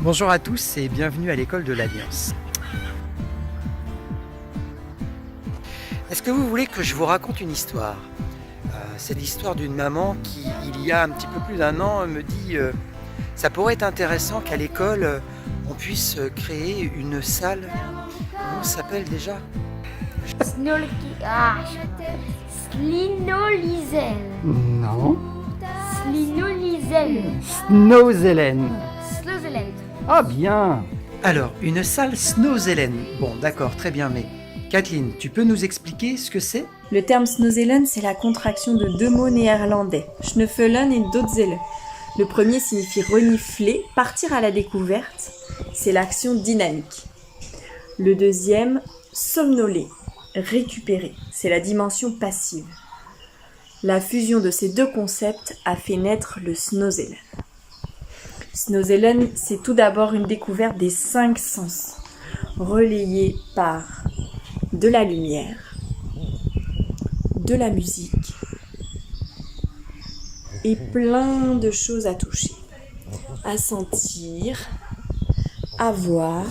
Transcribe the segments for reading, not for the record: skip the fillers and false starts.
Bonjour à tous et bienvenue à l'école de l'Alliance. Est-ce que vous voulez que je vous raconte une histoire? C'est l'histoire d'une maman qui, il y a un petit peu plus d'un an, me dit ça pourrait être intéressant qu'à l'école, on puisse créer une salle. Comment ça s'appelle déjà? Slinolizel. Non. Slinolizel. Snowzellen. Slozelen. Ah bien. Alors, une salle Snowzellen. Bon, d'accord, très bien, mais Kathleen, tu peux nous expliquer ce que c'est? Le terme Snowzellen, c'est la contraction de deux mots néerlandais, Schnuffelen et Doodzellen. Le premier signifie renifler, partir à la découverte, c'est l'action dynamique. Le deuxième, somnoler, récupérer, c'est la dimension passive. La fusion de ces deux concepts a fait naître le Snowzellen. Snowzellen, c'est tout d'abord une découverte des 5 sens, relayée par de la lumière, de la musique et plein de choses à toucher, à sentir, à voir.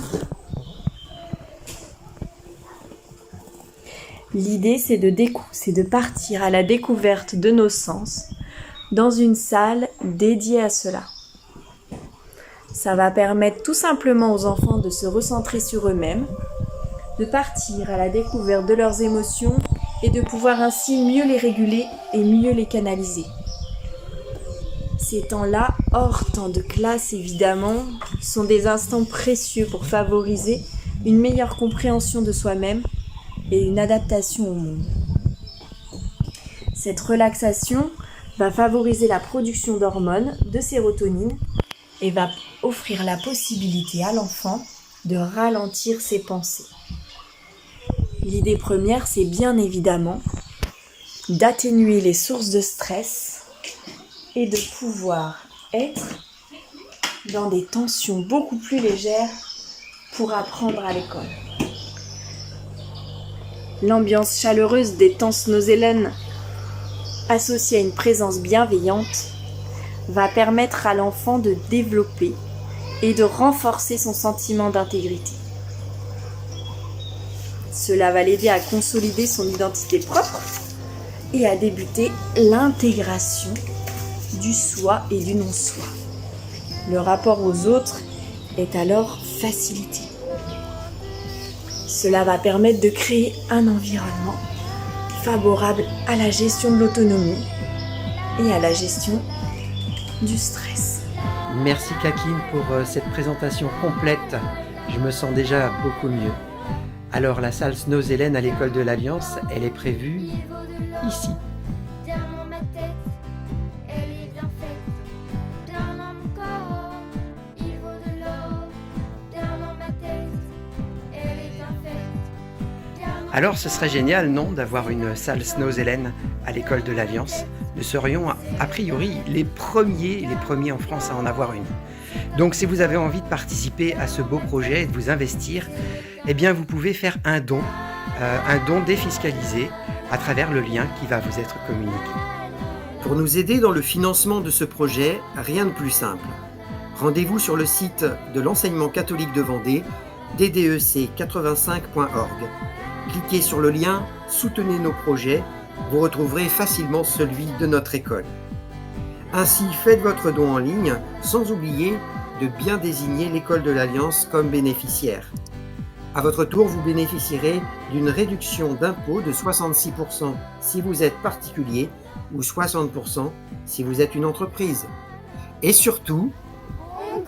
L'idée, c'est de partir à la découverte de nos sens dans une salle dédiée à cela. Ça va permettre tout simplement aux enfants de se recentrer sur eux-mêmes, de partir à la découverte de leurs émotions et de pouvoir ainsi mieux les réguler et mieux les canaliser. Ces temps-là, hors temps de classe évidemment, sont des instants précieux pour favoriser une meilleure compréhension de soi-même et une adaptation au monde. Cette relaxation va favoriser la production d'hormones, de sérotonine, et va offrir la possibilité à l'enfant de ralentir ses pensées. L'idée première, c'est bien évidemment d'atténuer les sources de stress et de pouvoir être dans des tensions beaucoup plus légères pour apprendre à l'école. L'ambiance chaleureuse des temps Snowzellen, associée à une présence bienveillante, va permettre à l'enfant de développer et de renforcer son sentiment d'intégrité. Cela va l'aider à consolider son identité propre et à débuter l'intégration du soi et du non-soi. Le rapport aux autres est alors facilité. Cela va permettre de créer un environnement favorable à la gestion de l'autonomie et à la gestion du stress. Merci Kathleen pour cette présentation complète. Je me sens déjà beaucoup mieux. Alors la salle Snowzellen à l'école de l'Alliance, elle est prévue ici. Dans ma tête, elle est bien faite. Dans mon corps, il vaut de l'or. Dans ma tête, elle est bien faite. Alors ce serait génial, non, d'avoir une salle Snowzellen à l'école de l'Alliance. Nous serions a priori les premiers en France à en avoir une. Donc si vous avez envie de participer à ce beau projet et de vous investir, eh bien vous pouvez faire un don défiscalisé à travers le lien qui va vous être communiqué. Pour nous aider dans le financement de ce projet, rien de plus simple. Rendez-vous sur le site de l'enseignement catholique de Vendée, ddec85.org. Cliquez sur le lien « Soutenez nos projets », vous retrouverez facilement celui de notre école. Ainsi, faites votre don en ligne, sans oublier de bien désigner l'école de l'Alliance comme bénéficiaire. À votre tour, vous bénéficierez d'une réduction d'impôt de 66% si vous êtes particulier ou 60% si vous êtes une entreprise. Et surtout, On